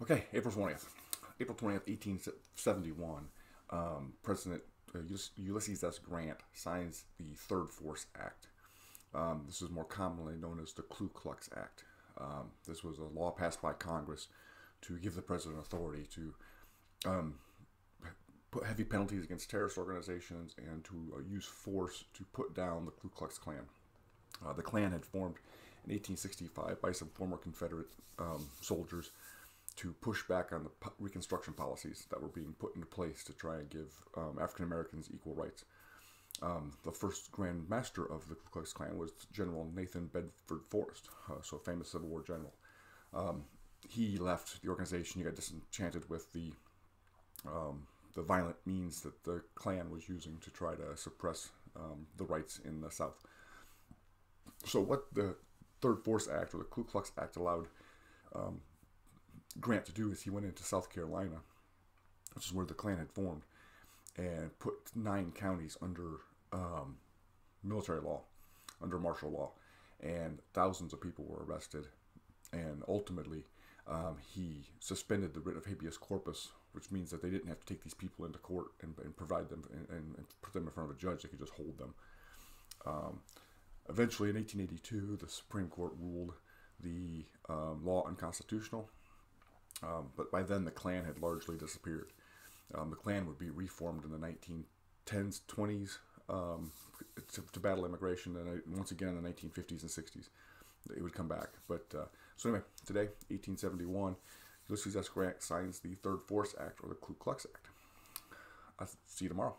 Okay, April 20th. April 20th, 1871, President Ulysses S. Grant signs the Third Force Act. This is more commonly known as the Ku Klux Act. This was a law passed by Congress to give the president authority to put heavy penalties against terrorist organizations and to use force to put down the Ku Klux Klan. The Klan had formed in 1865 by some former Confederate soldiers to push back on the Reconstruction policies that were being put into place to try and give African Americans equal rights. The first Grand Master of the Ku Klux Klan was General Nathan Bedford Forrest, so a famous Civil War general. He left the organization. He got disenchanted with the violent means that the Klan was using to try to suppress the rights in the South. So what the Third Force Act, or the Ku Klux Act, allowed Grant to do is he went into South Carolina, which is where the Klan had formed, and put 9 counties under military law, under martial law, and thousands of people were arrested. And ultimately, he suspended the writ of habeas corpus, which means that they didn't have to take these people into court and provide them and put them in front of a judge. They could just hold them. Eventually, in 1882, the Supreme Court ruled the law unconstitutional. But by then, the Klan had largely disappeared. The Klan would be reformed in the 1910s, 20s to battle immigration, and once again in the 1950s and 60s, it would come back. But so anyway, today, 1871, Ulysses S. Grant signs the Third Force Act, or the Ku Klux Act. I'll see you tomorrow.